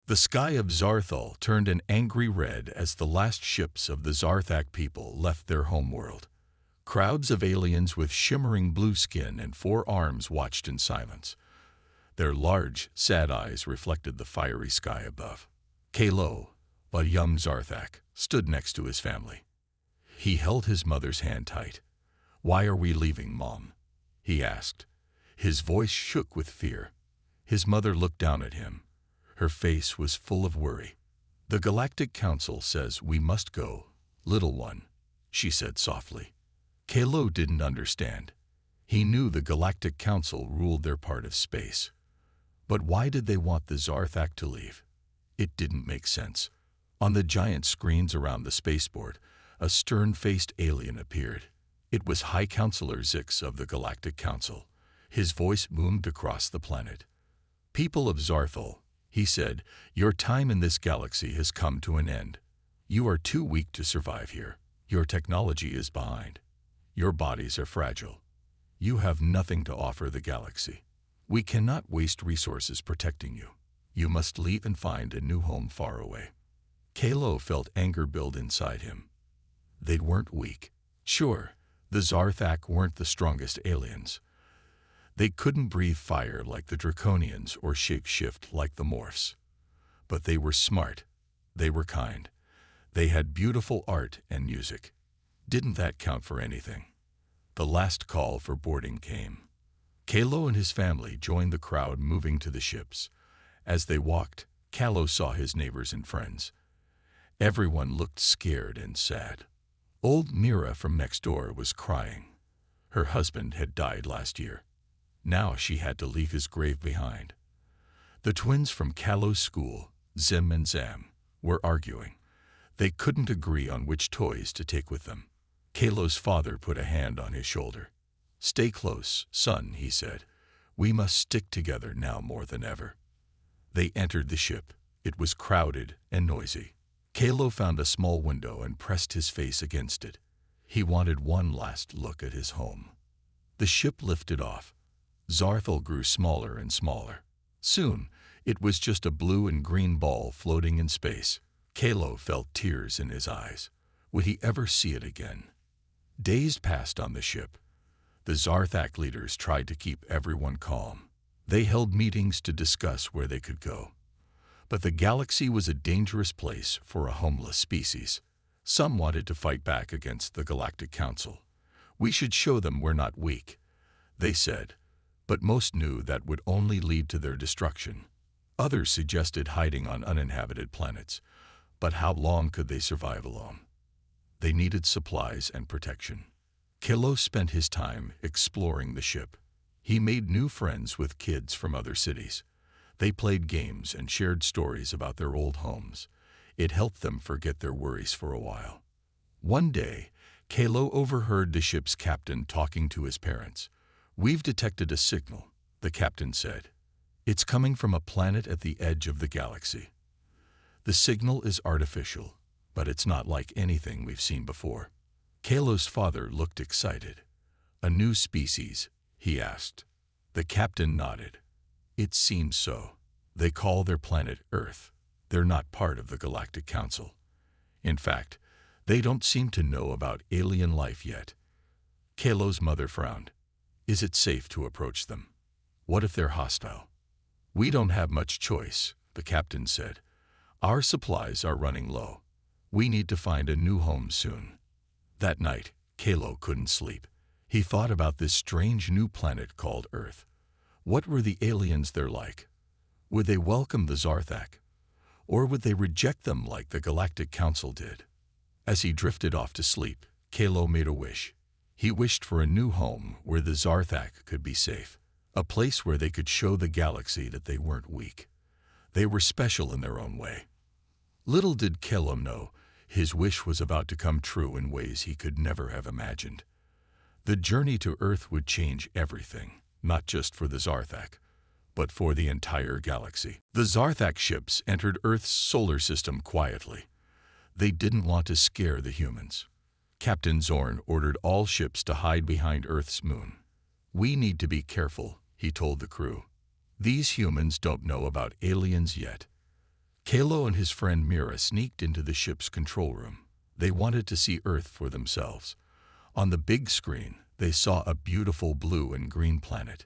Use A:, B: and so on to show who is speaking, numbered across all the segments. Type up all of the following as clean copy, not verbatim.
A: The sky of Zarthal turned an angry red as the last ships of the Zarthak people left their homeworld. Crowds of aliens with shimmering blue skin and 4 arms watched in silence. Their large, sad eyes reflected the fiery sky above. Kalo, a young Zarthak, stood next to his family. He held his mother's hand tight. "Why are we leaving, Mom?" he asked. His voice shook with fear. His mother looked down at him. Her face was full of worry. "The Galactic Council says we must go, little one," she said softly. Kalo didn't understand. He knew the Galactic Council ruled their part of space. But why did they want the Zarthak to leave? It didn't make sense. On the giant screens around the spaceport, a stern-faced alien appeared. It was High Counselor Zix of the Galactic Council. His voice boomed across the planet. "People of Zarthal," he said, "your time in this galaxy has come to an end. You are too weak to survive here. Your technology is behind. Your bodies are fragile. You have nothing to offer the galaxy. We cannot waste resources protecting you. You must leave and find a new home far away." Kalo felt anger build inside him. They weren't weak. Sure, the Zarthak weren't the strongest aliens. They couldn't breathe fire like the Draconians or shape-shift like the Morphs. But they were smart. They were kind. They had beautiful art and music. Didn't that count for anything? The last call for boarding came. Kalo and his family joined the crowd moving to the ships. As they walked, Kalo saw his neighbors and friends. Everyone looked scared and sad. Old Mira from next door was crying. Her husband had died last year. Now she had to leave his grave behind. The twins from Kalo's school, Zim and Zam, were arguing. They couldn't agree on which toys to take with them. Kalo's father put a hand on his shoulder. "Stay close, son," he said. "We must stick together now more than ever." They entered the ship. It was crowded and noisy. Kalo found a small window and pressed his face against it. He wanted one last look at his home. The ship lifted off. Zarthal grew smaller and smaller. Soon, it was just a blue and green ball floating in space. Kalo felt tears in his eyes. Would he ever see it again? Days passed on the ship. The Zarthak leaders tried to keep everyone calm. They held meetings to discuss where they could go. But the galaxy was a dangerous place for a homeless species. Some wanted to fight back against the Galactic Council. "We should show them we're not weak," they said. But most knew that would only lead to their destruction. Others suggested hiding on uninhabited planets. But how long could they survive alone? They needed supplies and protection. Kalo spent his time exploring the ship. He made new friends with kids from other cities. They played games and shared stories about their old homes. It helped them forget their worries for a while. One day, Kalo overheard the ship's captain talking to his parents. "We've detected a signal," the captain said. "It's coming from a planet at the edge of the galaxy. The signal is artificial, but it's not like anything we've seen before." Kalo's father looked excited. "A new species?" he asked. The captain nodded. "It seems so. They call their planet Earth. They're not part of the Galactic Council. In fact, they don't seem to know about alien life yet." Kalo's mother frowned. "Is it safe to approach them? What if they're hostile?" "We don't have much choice," the captain said. "Our supplies are running low. We need to find a new home soon." That night, Kalo couldn't sleep. He thought about this strange new planet called Earth. What were the aliens there like? Would they welcome the Zarthak? Or would they reject them like the Galactic Council did? As he drifted off to sleep, Kalo made a wish. He wished for a new home where the Zarthak could be safe, a place where they could show the galaxy that they weren't weak. They were special in their own way. Little did Kalo know, his wish was about to come true in ways he could never have imagined. The journey to Earth would change everything, not just for the Zarthak, but for the entire galaxy. The Zarthak ships entered Earth's solar system quietly. They didn't want to scare the humans. Captain Zorn ordered all ships to hide behind Earth's moon. "We need to be careful," he told the crew. "These humans don't know about aliens yet." Kalo and his friend Mira sneaked into the ship's control room. They wanted to see Earth for themselves. On the big screen, they saw a beautiful blue and green planet.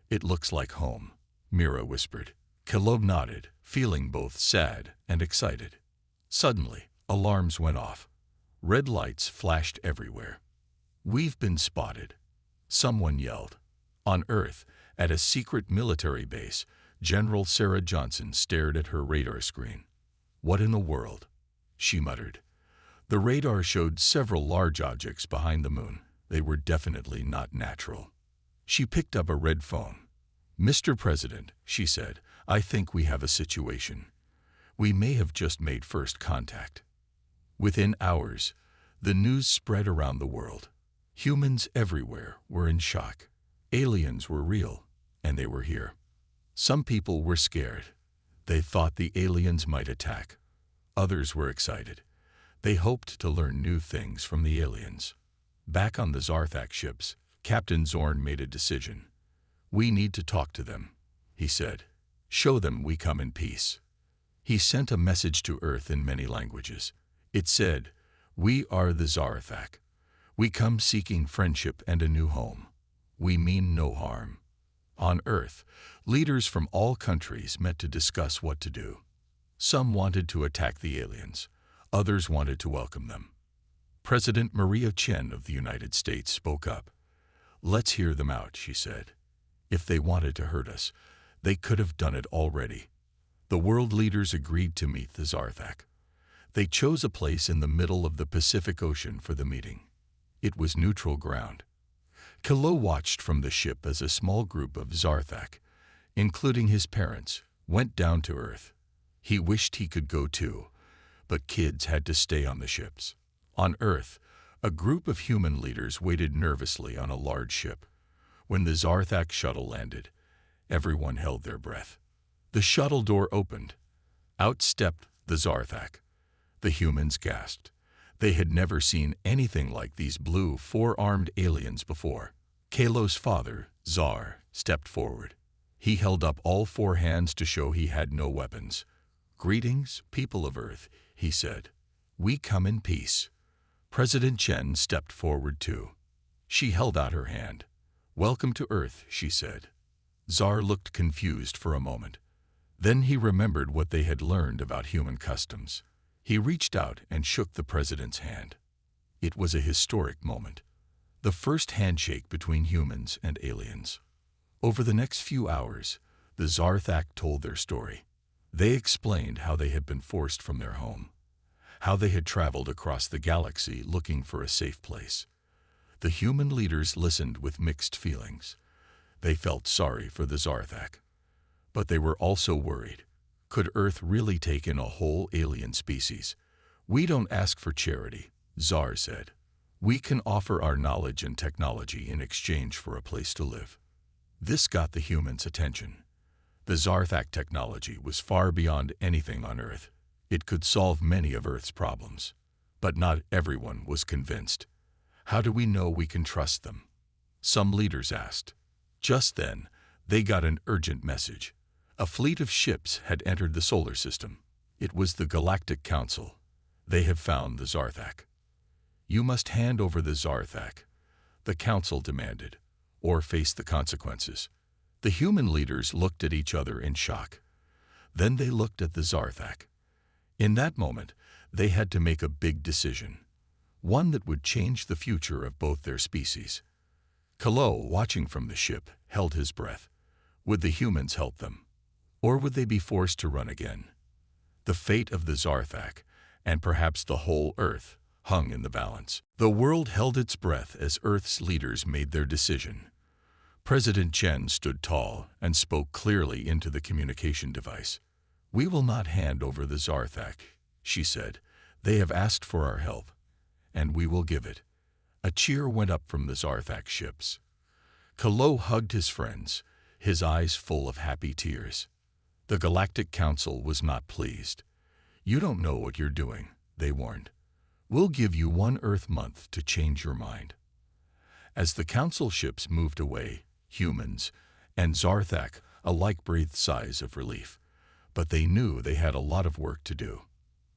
A: "It looks like home," Mira whispered. Kalo nodded, feeling both sad and excited. Suddenly, alarms went off. Red lights flashed everywhere. "We've been spotted," someone yelled. On Earth, at a secret military base, General Sarah Johnson stared at her radar screen. "What in the world?" she muttered. The radar showed several large objects behind the moon. They were definitely not natural. She picked up a red phone. "Mr. President," she said, "I think we have a situation. We may have just made first contact." Within hours, the news spread around the world. Humans everywhere were in shock. Aliens were real, and they were here. Some people were scared. They thought the aliens might attack. Others were excited. They hoped to learn new things from the aliens. Back on the Zarthak ships, Captain Zorn made a decision. "We need to talk to them," he said. "Show them we come in peace." He sent a message to Earth in many languages. It said, "We are the Zarthak. We come seeking friendship and a new home. We mean no harm." On Earth, leaders from all countries met to discuss what to do. Some wanted to attack the aliens. Others wanted to welcome them. President Maria Chen of the United States spoke up. "Let's hear them out," she said. "If they wanted to hurt us, they could have done it already." The world leaders agreed to meet the Zarthak. They chose a place in the middle of the Pacific Ocean for the meeting. It was neutral ground. Kalo watched from the ship as a small group of Zarthak, including his parents, went down to Earth. He wished he could go too, but kids had to stay on the ships. On Earth, a group of human leaders waited nervously on a large ship. When the Zarthak shuttle landed, everyone held their breath. The shuttle door opened. Out stepped the Zarthak. The humans gasped. They had never seen anything like these blue, four-armed aliens before. Kalo's father, Zar, stepped forward. He held up all four hands to show he had no weapons. "Greetings, people of Earth," he said. "We come in peace." President Chen stepped forward too. She held out her hand. "Welcome to Earth," she said. Zar looked confused for a moment. Then he remembered what they had learned about human customs. He reached out and shook the president's hand. It was a historic moment. The first handshake between humans and aliens. Over the next few hours, the Zarthak told their story. They explained how they had been forced from their home, how they had traveled across the galaxy looking for a safe place. The human leaders listened with mixed feelings. They felt sorry for the Zarthak, but they were also worried. Could Earth really take in a whole alien species? "We don't ask for charity," Zar said. "We can offer our knowledge and technology in exchange for a place to live." This got the humans' attention. The Zarthak technology was far beyond anything on Earth. It could solve many of Earth's problems. But not everyone was convinced. "How do we know we can trust them?" some leaders asked. Just then, they got an urgent message. A fleet of ships had entered the solar system. It was the Galactic Council. "They have found the Zarthak." "You must hand over the Zarthak," the council demanded, "or face the consequences." The human leaders looked at each other in shock. Then they looked at the Zarthak. In that moment, they had to make a big decision, one that would change the future of both their species. Kalo, watching from the ship, held his breath. Would the humans help them? Or would they be forced to run again? The fate of the Zarthak, and perhaps the whole Earth, hung in the balance. The world held its breath as Earth's leaders made their decision. President Chen stood tall and spoke clearly into the communication device. "We will not hand over the Zarthak," she said. "They have asked for our help, and we will give it." A cheer went up from the Zarthak ships. Kalo hugged his friends, his eyes full of happy tears. The Galactic Council was not pleased. "You don't know what you're doing," they warned. "We'll give you 1 Earth month to change your mind." As the Council ships moved away, humans and Zarthak alike breathed sighs of relief. but they knew they had a lot of work to do.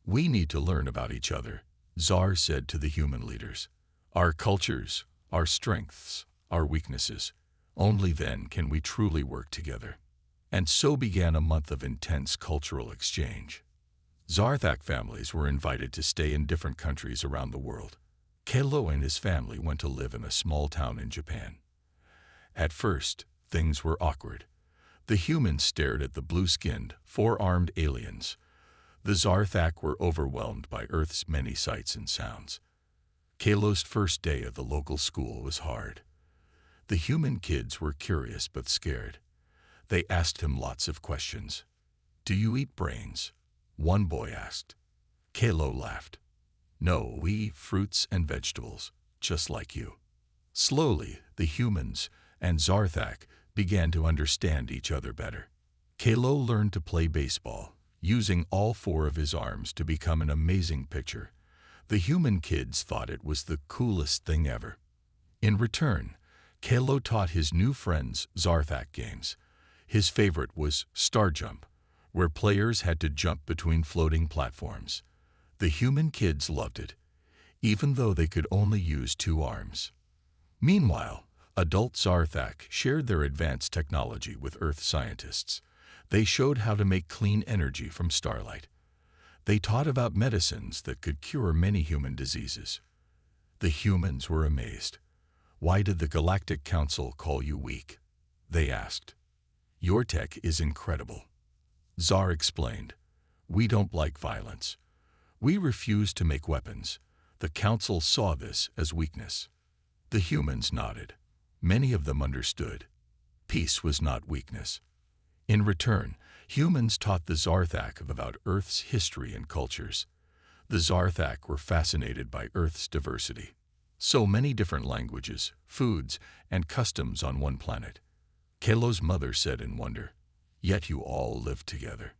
A: "We need to learn about each other," Tsar said to the human leaders. "Our cultures, our strengths, our weaknesses. Only then can we truly work together." And so began a month of intense cultural exchange. Zarthak families were invited to stay in different countries around the world. Kelo and his family went to live in a small town in Japan. At first, things were awkward. The humans stared at the blue-skinned, four-armed aliens. The Zarthak were overwhelmed by Earth's many sights and sounds. Kelo's first day at the local school was hard. The human kids were curious but scared. They asked him lots of questions. "Do you eat brains?" one boy asked. Kelo laughed. "No, we eat fruits and vegetables, just like you." Slowly, the humans and Zarthak began to understand each other better. Kelo learned to play baseball, using all four of his arms to become an amazing pitcher. The human kids thought it was the coolest thing ever. In return, Kelo taught his new friends Zarthak games. His favorite was Star Jump, where players had to jump between floating platforms. The human kids loved it, even though they could only use two arms. Meanwhile, adult Zarthak shared their advanced technology with Earth scientists. They showed how to make clean energy from starlight. They taught about medicines that could cure many human diseases. The humans were amazed. "Why did the Galactic Council call you weak?" they asked. "Your tech is incredible." Tsar explained. "We don't like violence. We refuse to make weapons." The council saw this as weakness. The humans nodded. Many of them understood. Peace was not weakness. In return, humans taught the Zarthak about Earth's history and cultures. The Zarthak were fascinated by Earth's diversity. So many different languages, foods, and customs on one planet. Kelo's mother said in wonder, "Yet you all live together."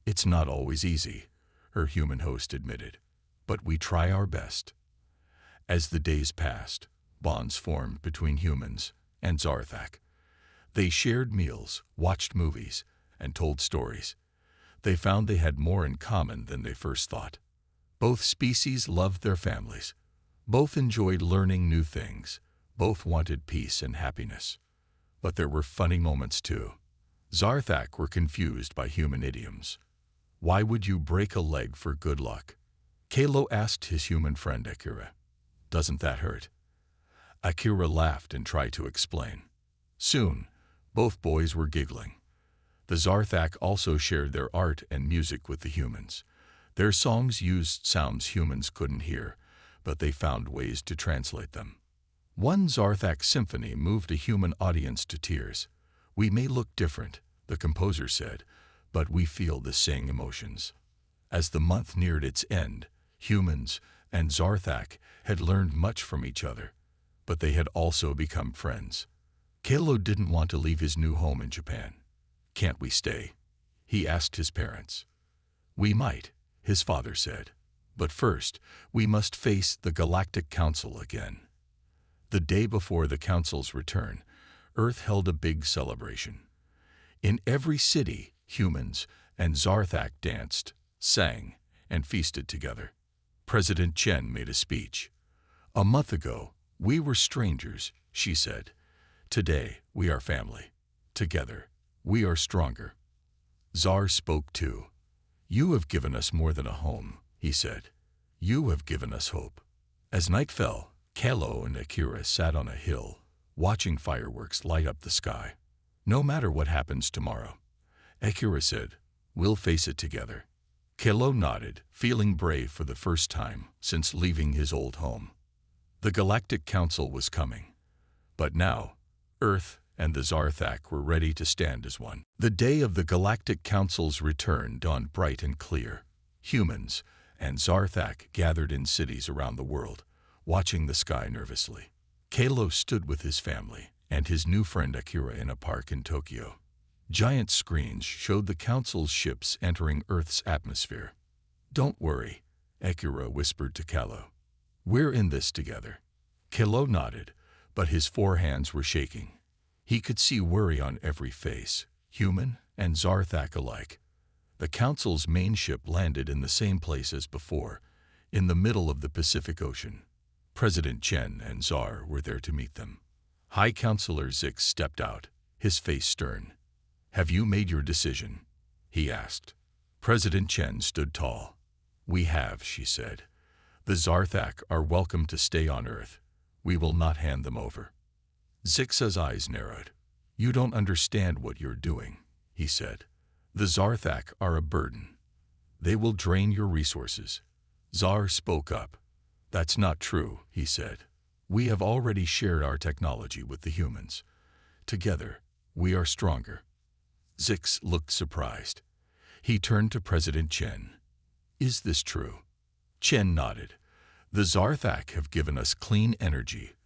A: "It's not always easy," her human host admitted, "but we try our best." As the days passed, bonds formed between humans and Zarthak. They shared meals, watched movies, and told stories. They found they had more in common than they first thought. Both species loved their families. Both enjoyed learning new things. Both wanted peace and happiness. But there were funny moments too. Zarthak were confused by human idioms. "Why would you break a leg for good luck?" Kelo asked his human friend Akira. "Doesn't that hurt?" Akira laughed and tried to explain. Soon, both boys were giggling. The Zarthak also shared their art and music with the humans. Their songs used sounds humans couldn't hear, but they found ways to translate them. One Zarthak symphony moved a human audience to tears. "We may look different," the composer said, "but we feel the same emotions." As the month neared its end, humans and Zarthak had learned much from each other, but they had also become friends. Kelo didn't want to leave his new home in Japan. "Can't we stay?" he asked his parents. "We might," his father said, "but first we must face the Galactic Council again." The day before the Council's return, Earth held a big celebration. In every city, humans and Zarthak danced, sang, and feasted together. President Chen made a speech. "A month ago, we were strangers," she said. "Today, we are family. Together, we are stronger." Tsar spoke too. "You have given us more than a home," he said. "You have given us hope." As night fell, Kelo and Akira sat on a hill, watching fireworks light up the sky. "No matter what happens tomorrow," Akira said, "we'll face it together." Kelo nodded, feeling brave for the first time since leaving his old home. The Galactic Council was coming. But now, Earth and the Zarthak were ready to stand as one. The day of the Galactic Council's return dawned bright and clear. Humans and Zarthak gathered in cities around the world, watching the sky nervously. Kelo stood with his family and his new friend Akira in a park in Tokyo. Giant screens showed the Council's ships entering Earth's atmosphere. "Don't worry," Akira whispered to Kelo. "We're in this together." Kelo nodded, but his four hands were shaking. He could see worry on every face, human and Zarthak alike. The Council's main ship landed in the same place as before, in the middle of the Pacific Ocean. President Chen and Czar were there to meet them. High Counselor Zix stepped out, his face stern. "Have you made your decision?" he asked. President Chen stood tall. "We have," she said. "The Zarthak are welcome to stay on Earth. We will not hand them over." Zix's eyes narrowed. "You don't understand what you're doing," he said. "The Zarthak are a burden. They will drain your resources." Czar spoke up. "That's not true," he said. "We have already shared our technology with the humans. Together, we are stronger." Zix looked surprised. He turned to President Chen. "Is this true?" Chen nodded. "The Zarthak have given us clean energy,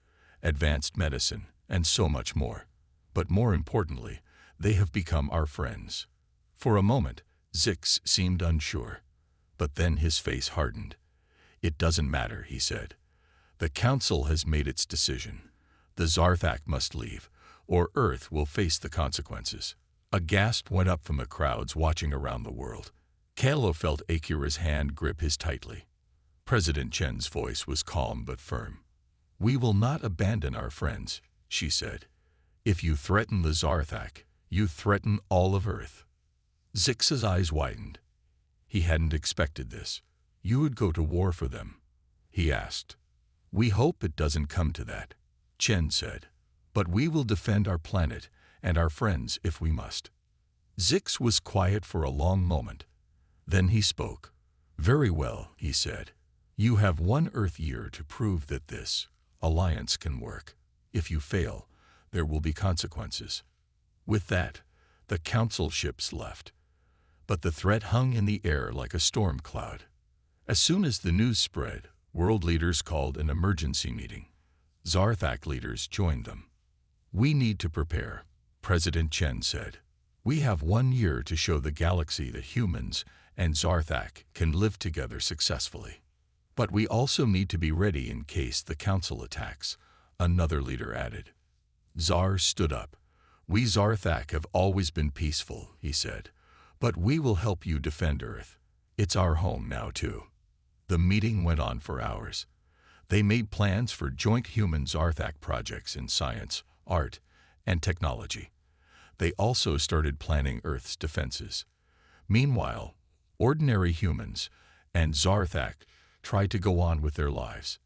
A: advanced medicine, and so much more. But more importantly, they have become our friends." For a moment, Zix seemed unsure. But then his face hardened. "It doesn't matter," he said. "The Council has made its decision. The Zarthak must leave, or Earth will face the consequences." A gasp went up from the crowds watching around the world. Kalo felt Akira's hand grip his tightly. President Chen's voice was calm but firm. "We will not abandon our friends," she said. "If you threaten the Zarthak, you threaten all of Earth." Zix's eyes widened. He hadn't expected this. "You would go to war for them?" he asked. "We hope it doesn't come to that," Chen said. "But we will defend our planet and our friends if we must." Zix was quiet for a long moment. Then he spoke. "Very well," he said. "You have 1 Earth year to prove that this alliance can work. If you fail, there will be consequences." With that, the Council ships left. But the threat hung in the air like a storm cloud. As soon as the news spread, world leaders called an emergency meeting. Zarthak leaders joined them. "We need to prepare," President Chen said. "We have 1 year to show the galaxy that humans and Zarthak can live together successfully. But we also need to be ready in case the Council attacks," another leader added. Czar stood up. "We Zarthak have always been peaceful," he said. "But we will help you defend Earth. It's our home now, too." The meeting went on for hours. They made plans for joint human-Zarthak projects in science, art, and technology. They also started planning Earth's defenses. Meanwhile, ordinary humans and Zarthak tried to go on with their lives.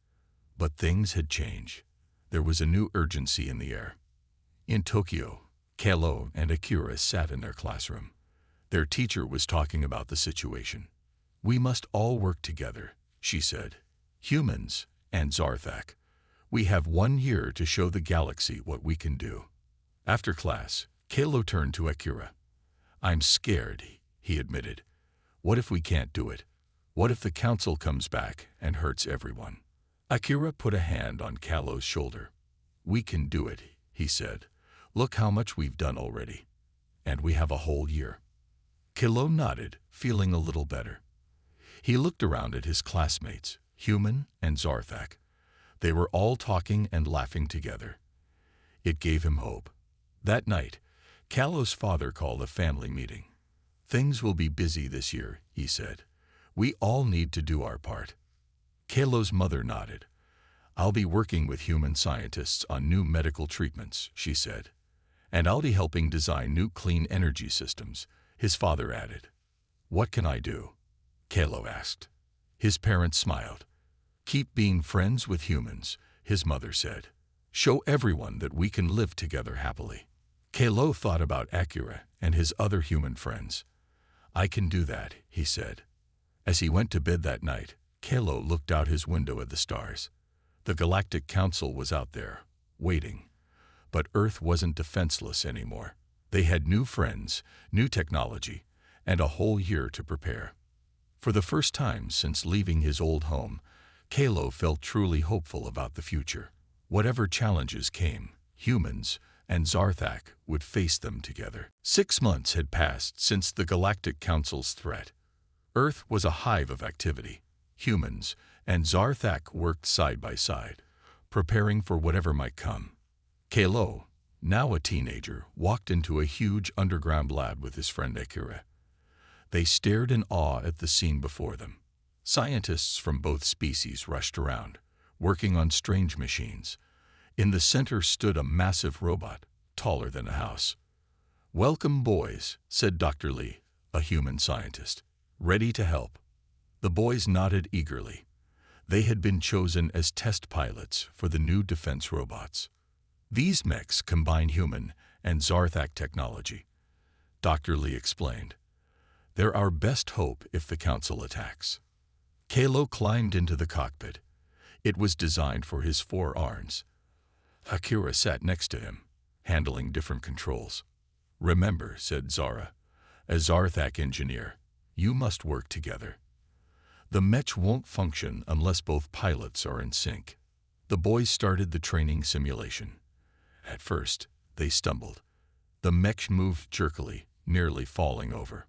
A: But things had changed. There was a new urgency in the air. In Tokyo, Kalo and Akira sat in their classroom. Their teacher was talking about the situation. "We must all work together," she said. "Humans and Zarthak. We have 1 year to show the galaxy what we can do." After class, Kalo turned to Akira. "I'm scared," he admitted. "What if we can't do it? What if the Council comes back and hurts everyone?" Akira put a hand on Kalo's shoulder. "We can do it," he said. "Look how much we've done already. And we have a whole year." Kalo nodded, feeling a little better. He looked around at his classmates, human and Zarthak. They were all talking and laughing together. It gave him hope. That night, Kalo's father called a family meeting. "Things will be busy this year," he said. "We all need to do our part." Kalo's mother nodded. "I'll be working with human scientists on new medical treatments," she said. "And I'll be helping design new clean energy systems," his father added. "What can I do?" Kalo asked. His parents smiled. "Keep being friends with humans," his mother said. "Show everyone that we can live together happily." Kalo thought about Akira and his other human friends. "I can do that," he said. As he went to bed that night, Kalo looked out his window at the stars. The Galactic Council was out there, waiting. But Earth wasn't defenseless anymore. They had new friends, new technology, and a whole year to prepare. For the first time since leaving his old home, Kalo felt truly hopeful about the future. Whatever challenges came, humans and Zarthak would face them together. 6 months had passed since the Galactic Council's threat. Earth was a hive of activity. Humans and Zarthak worked side by side, preparing for whatever might come. Kalo, now a teenager, walked into a huge underground lab with his friend Akira. They stared in awe at the scene before them. Scientists from both species rushed around, working on strange machines. In the center stood a massive robot, taller than a house. "Welcome, boys," said Dr. Lee, a human scientist. "Ready to help?" The boys nodded eagerly. They had been chosen as test pilots for the new defense robots. These mechs combine human and Zarthak technology, Dr. Lee explained. "They're our best hope if the Council attacks." Kalo climbed into the cockpit. It was designed for his 4 arms. Akira sat next to him, handling different controls. "Remember," said Zara, "as Zarthak engineer, you must work together. The mech won't function unless both pilots are in sync." The boys started the training simulation. At first, they stumbled. The mech moved jerkily, nearly falling over.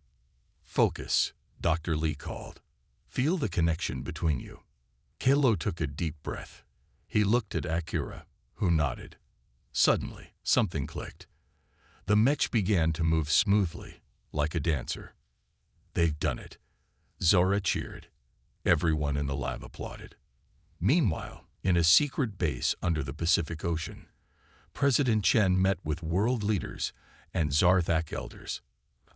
A: "Focus," Dr. Lee called. "Feel the connection between you." Kalo took a deep breath. He looked at Akira, who nodded. Suddenly, something clicked. The mech began to move smoothly, like a dancer. "They've done it." Zora cheered. Everyone in the lab applauded. Meanwhile, in a secret base under the Pacific Ocean, President Chen met with world leaders and Zarthak elders.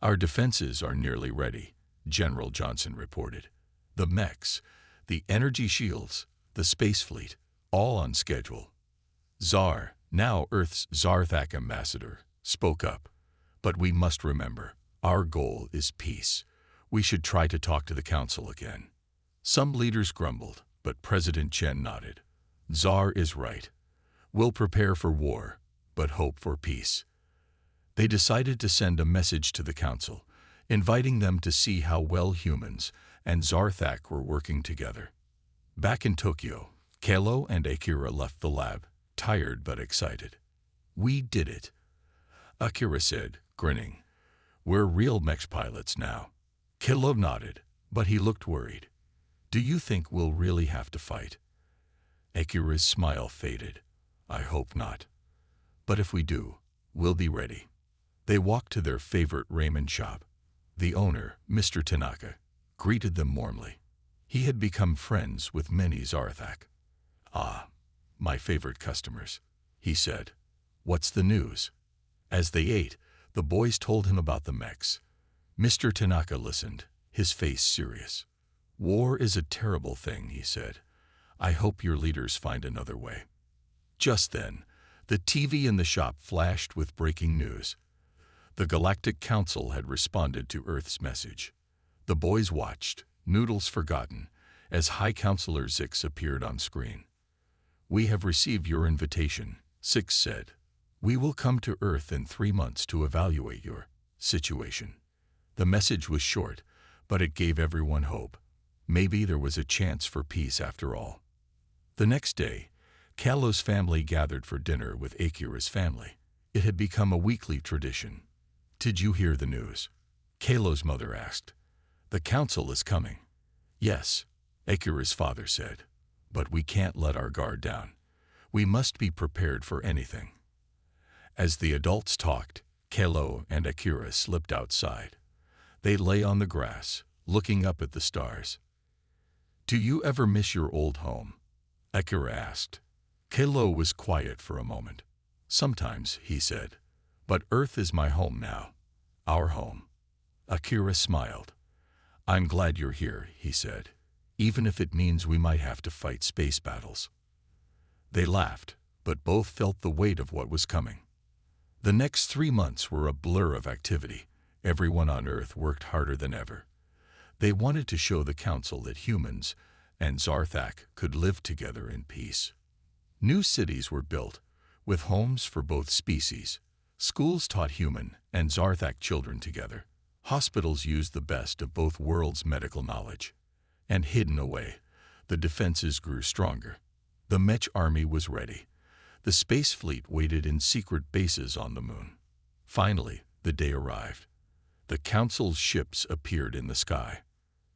A: "Our defenses are nearly ready," General Johnson reported. "The mechs, the energy shields, the space fleet, all on schedule." Zar, now Earth's Zarthak ambassador, spoke up. "But we must remember, our goal is peace. We should try to talk to the Council again." Some leaders grumbled, but President Chen nodded. "Zar is right. We'll prepare for war, but hope for peace." They decided to send a message to the Council, inviting them to see how well humans and Zarthak were working together. Back in Tokyo, Kalo and Akira left the lab, tired but excited. "We did it," Akira said, grinning. "We're real mech pilots now." Kalo nodded, but he looked worried. "Do you think we'll really have to fight?" Akira's smile faded. "I hope not. But if we do, we'll be ready." They walked to their favorite ramen shop. The owner, Mr. Tanaka, greeted them warmly. He had become friends with many Zarthak. "Ah, my favorite customers," he said. "What's the news?" As they ate, the boys told him about the mechs. Mr. Tanaka listened, his face serious. "War is a terrible thing," he said. "I hope your leaders find another way." Just then, the TV in the shop flashed with breaking news. The Galactic Council had responded to Earth's message. The boys watched, noodles forgotten, as High Counselor Zix appeared on screen. "We have received your invitation," Zix said. "We will come to Earth in 3 months to evaluate your situation." The message was short, but it gave everyone hope. Maybe there was a chance for peace after all. The next day, Kalo's family gathered for dinner with Akira's family. It had become a weekly tradition. "Did you hear the news?" Kalo's mother asked. "The council is coming." "Yes," Akira's father said. "But we can't let our guard down. We must be prepared for anything." As the adults talked, Kalo and Akira slipped outside. They lay on the grass, looking up at the stars. "Do you ever miss your old home?" Akira asked. Kalo was quiet for a moment. "Sometimes," he said. "But Earth is my home now. Our home." Akira smiled. "I'm glad you're here," he said, "even if it means we might have to fight space battles." They laughed, but both felt the weight of what was coming. The next 3 months were a blur of activity. Everyone on Earth worked harder than ever. They wanted to show the Council that humans and Zarthak could live together in peace. New cities were built, with homes for both species. Schools taught human and Zarthak children together. Hospitals used the best of both worlds' medical knowledge. And hidden away, the defenses grew stronger. The Mech army was ready. The space fleet waited in secret bases on the moon. Finally, the day arrived. The Council's ships appeared in the sky.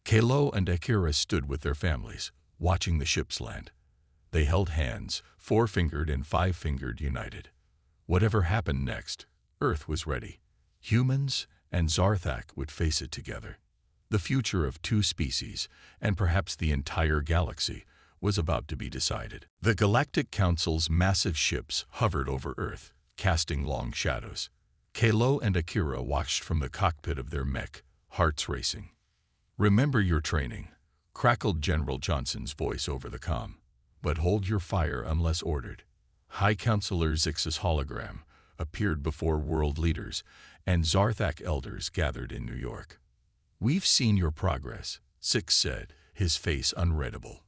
A: Kalo and Akira stood with their families, watching the ships land. They held hands, 4-fingered and 5-fingered united. Whatever happened next, Earth was ready. Humans and Zarthak would face it together. The future of two species, and perhaps the entire galaxy, was about to be decided. The Galactic Council's massive ships hovered over Earth, casting long shadows. Kalo and Akira watched from the cockpit of their mech, hearts racing. "Remember your training," crackled General Johnson's voice over the comm. "But hold your fire unless ordered." High Counselor Zix's hologram appeared before world leaders, and Zarthak elders gathered in New York. "We've seen your progress," Zix said, his face unreadable.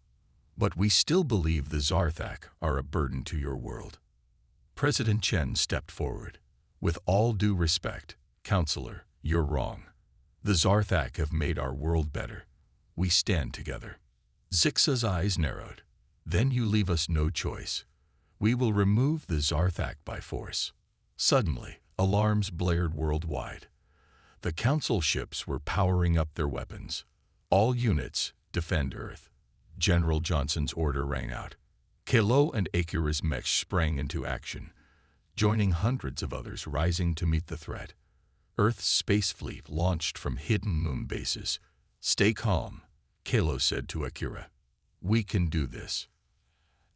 A: "But we still believe the Zarthak are a burden to your world." President Chen stepped forward. "With all due respect, Counselor, you're wrong. The Zarthak have made our world better. We stand together." Zix's eyes narrowed. "Then you leave us no choice. We will remove the Zarthak by force." Suddenly, alarms blared worldwide. The Council ships were powering up their weapons. "All units, defend Earth." General Johnson's order rang out. Kalo and Akira's mechs sprang into action, joining hundreds of others rising to meet the threat. Earth's space fleet launched from hidden moon bases. "Stay calm," Kalo said to Akira. "We can do this."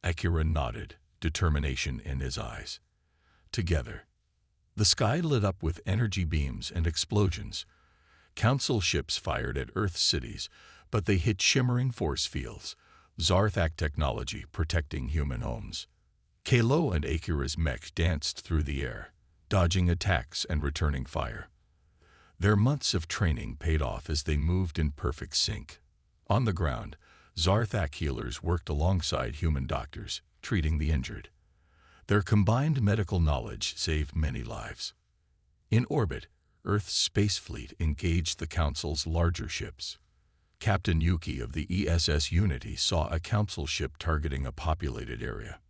A: Akira nodded, determination in his eyes. Together, the sky lit up with energy beams and explosions. Council ships fired at Earth cities, but they hit shimmering force fields, Zarthak technology protecting human homes. Kalo and Akira's mechs danced through the air, dodging attacks and returning fire. Their months of training paid off as they moved in perfect sync. On the ground, Zarthak healers worked alongside human doctors, treating the injured. Their combined medical knowledge saved many lives. In orbit, Earth's space fleet engaged the Council's larger ships. Captain Yuki of the ESS Unity saw a Council ship targeting a populated area.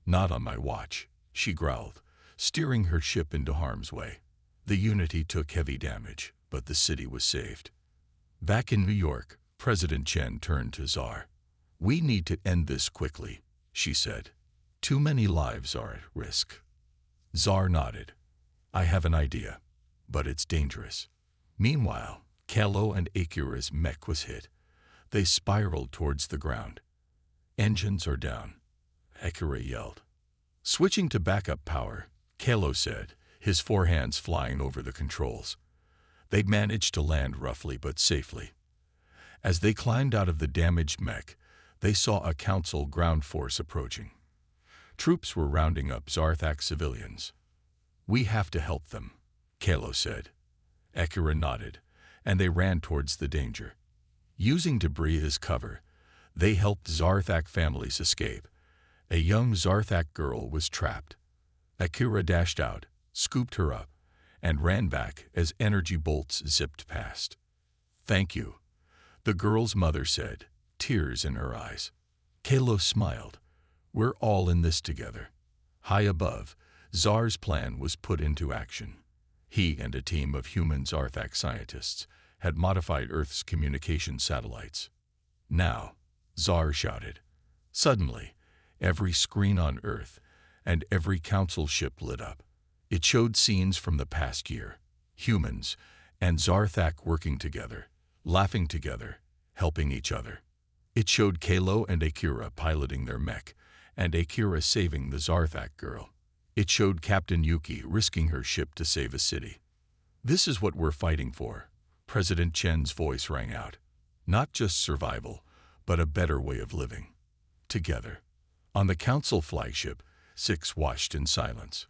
A: "Not on my watch," she growled, steering her ship into harm's way. The Unity took heavy damage, but the city was saved. Back in New York, President Chen turned to Tsar. "We need to end this quickly," she said. "Too many lives are at risk." Tsar nodded. "I have an idea, but it's dangerous." Meanwhile, Kalo and Akira's mech was hit. They spiraled towards the ground. "Engines are down," Akira yelled. Switching to backup power, Kalo said, his forehands flying over the controls. They managed to land roughly but safely. As they climbed out of the damaged mech, they saw a Council ground force approaching. Troops were rounding up Zarthak civilians. "We have to help them," Kalo said. Akira nodded, and they ran towards the danger. Using debris as cover, they helped Zarthak families escape. A young Zarthak girl was trapped. Akira dashed out, scooped her up, and ran back as energy bolts zipped past. "Thank you," the girl's mother said, tears in her eyes. Kalo smiled. "We're all in this together." High above, Tsar's plan was put into action. He and a team of human Zarthak scientists had modified Earth's communication satellites. "Now," Tsar shouted. Suddenly, every screen on Earth and every Council ship lit up. It showed scenes from the past year, humans and Zarthak working together, laughing together, helping each other. It showed Kalo and Akira piloting their mech, and Akira saving the Zarthak girl. It showed Captain Yuki risking her ship to save a city. "This is what we're fighting for," President Chen's voice rang out. "Not just survival, but a better way of living. Together." On the Council flagship, Zix watched in silence.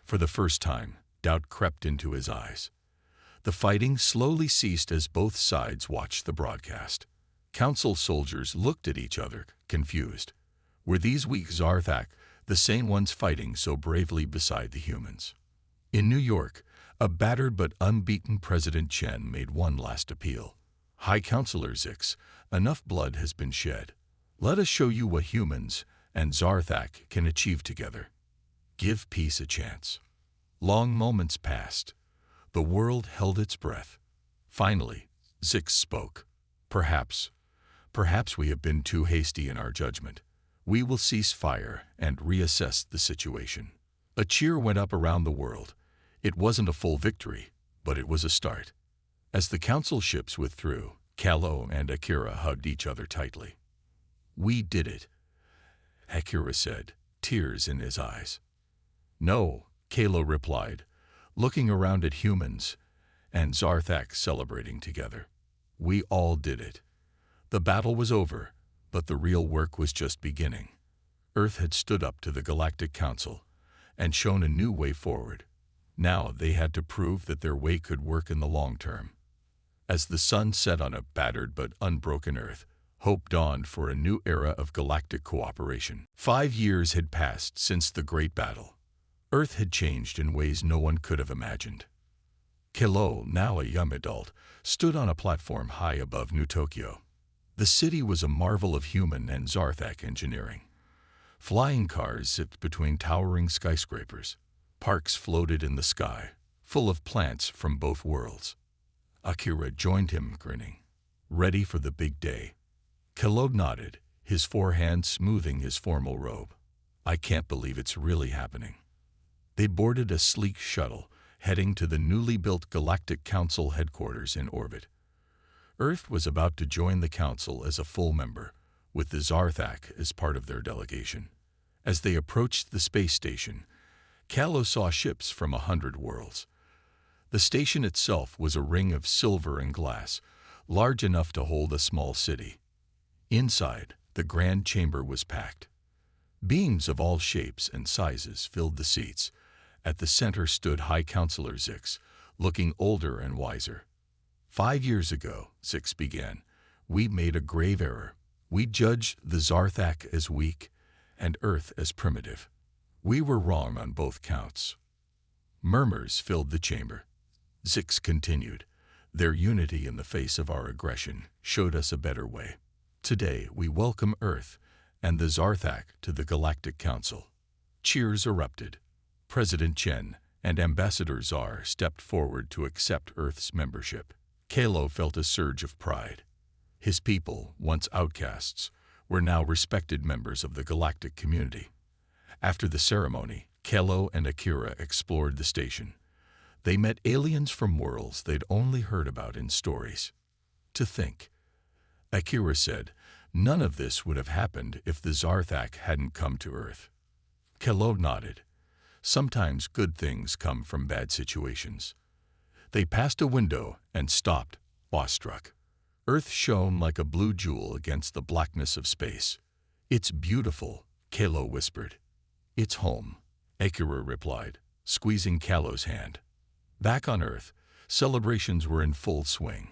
A: For the first time, doubt crept into his eyes. The fighting slowly ceased as both sides watched the broadcast. Council soldiers looked at each other, confused. Were these weak Zarthak the same ones fighting so bravely beside the humans? In New York, a battered but unbeaten President Chen made one last appeal. "High Counselor Zix, enough blood has been shed. Let us show you what humans and Zarthak can achieve together. Give peace a chance." Long moments passed. The world held its breath. Finally, Zix spoke. Perhaps we have been too hasty in our judgment. We will cease fire and reassess the situation." A cheer went up around the world. It wasn't a full victory, but it was a start. As the council ships withdrew, Kalo and Akira hugged each other tightly. "We did it," Akira said, tears in his eyes. "No," Kalo replied, looking around at humans and Zarthak celebrating together. "We all did it. The battle was over, but the real work was just beginning." Earth had stood up to the Galactic Council and shown a new way forward. Now they had to prove that their way could work in the long term. As the sun set on a battered but unbroken Earth, hope dawned for a new era of galactic cooperation. 5 years had passed since the Great Battle. Earth had changed in ways no one could have imagined. Kilo, now a young adult, stood on a platform high above New Tokyo. The city was a marvel of human and Zarthak engineering. Flying cars zipped between towering skyscrapers. Parks floated in the sky, full of plants from both worlds. Akira joined him, grinning, ready for the big day. Kilo nodded, his forehand smoothing his formal robe. "I can't believe it's really happening." They boarded a sleek shuttle, heading to the newly built Galactic Council headquarters in orbit. Earth was about to join the Council as a full member, with the Zarthak as part of their delegation. As they approached the space station, Kalo saw ships from 100 worlds. The station itself was a ring of silver and glass, large enough to hold a small city. Inside, the grand chamber was packed. Beams of all shapes and sizes filled the seats. At the center stood High Counselor Zix, looking older and wiser. 5 years ago, Zix began, we made a grave error. We judged the Zarthak as weak and Earth as primitive. We were wrong on both counts. Murmurs filled the chamber. Zix continued, their unity in the face of our aggression showed us a better way. Today we welcome Earth and the Zarthak to the Galactic Council. Cheers erupted. President Chen and Ambassador Zar stepped forward to accept Earth's membership. Kalo felt a surge of pride. His people, once outcasts, were now respected members of the galactic community. After the ceremony, Kalo and Akira explored the station. They met aliens from worlds they'd only heard about in stories. To think, Akira said, none of this would have happened if the Zarthak hadn't come to Earth. Kalo nodded. Sometimes good things come from bad situations. They passed a window and stopped, awestruck. Earth shone like a blue jewel against the blackness of space. It's beautiful, Kalo whispered. It's home, Akira replied, squeezing Kalo's hand. Back on Earth, celebrations were in full swing.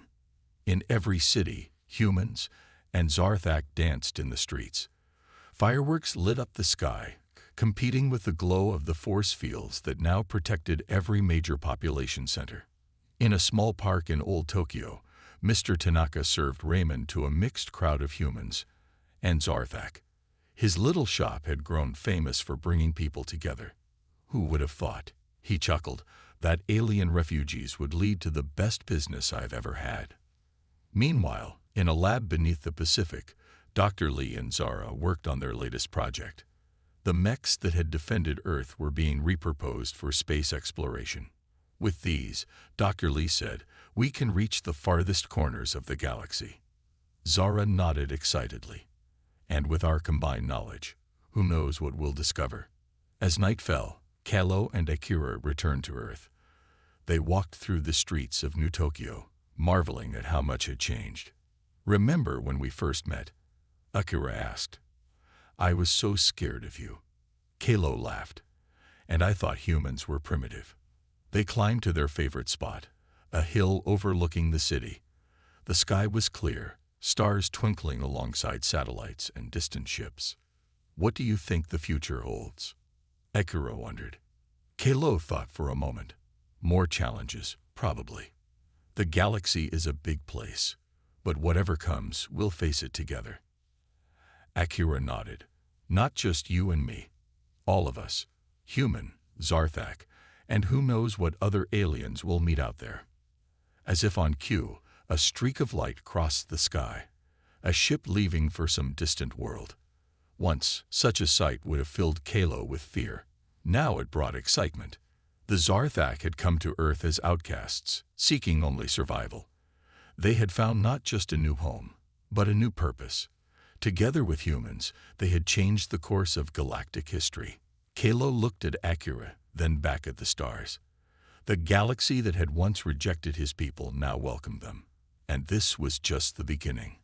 A: In every city, humans and Zarthak danced in the streets. Fireworks lit up the sky, competing with the glow of the force fields that now protected every major population center. In a small park in Old Tokyo, Mr. Tanaka served ramen to a mixed crowd of humans and Zarthak. His little shop had grown famous for bringing people together. Who would have thought, he chuckled, that alien refugees would lead to the best business I've ever had. Meanwhile, in a lab beneath the Pacific, Dr. Lee and Zara worked on their latest project. The mechs that had defended Earth were being repurposed for space exploration. With these, Dr. Lee said, we can reach the farthest corners of the galaxy. Zara nodded excitedly. And with our combined knowledge, who knows what we'll discover? As night fell, Kalo and Akira returned to Earth. They walked through the streets of New Tokyo, marveling at how much had changed. Remember when we first met? Akira asked. I was so scared of you. Kalo laughed. And I thought humans were primitive. They climbed to their favorite spot, a hill overlooking the city. The sky was clear, stars twinkling alongside satellites and distant ships. What do you think the future holds? Akira wondered. Kalo thought for a moment. More challenges, probably. The galaxy is a big place, but whatever comes, we'll face it together. Akira nodded. Not just you and me. All of us. Human, Zarthak, and who knows what other aliens we'll meet out there. As if on cue, a streak of light crossed the sky. A ship leaving for some distant world. Once, such a sight would have filled Kalo with fear. Now it brought excitement. The Zarthak had come to Earth as outcasts, seeking only survival. They had found not just a new home, but a new purpose. Together with humans, they had changed the course of galactic history. Kalo looked at Akira, then back at the stars. The galaxy that had once rejected his people now welcomed them. And this was just the beginning.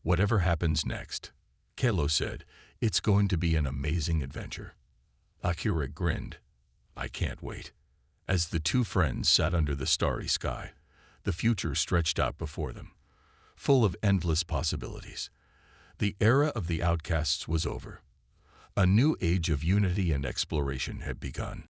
A: Whatever happens next, Kalo said, it's going to be an amazing adventure. Akira grinned. I can't wait. As the two friends sat under the starry sky, the future stretched out before them, full of endless possibilities. The era of the outcasts was over. A new age of unity and exploration had begun.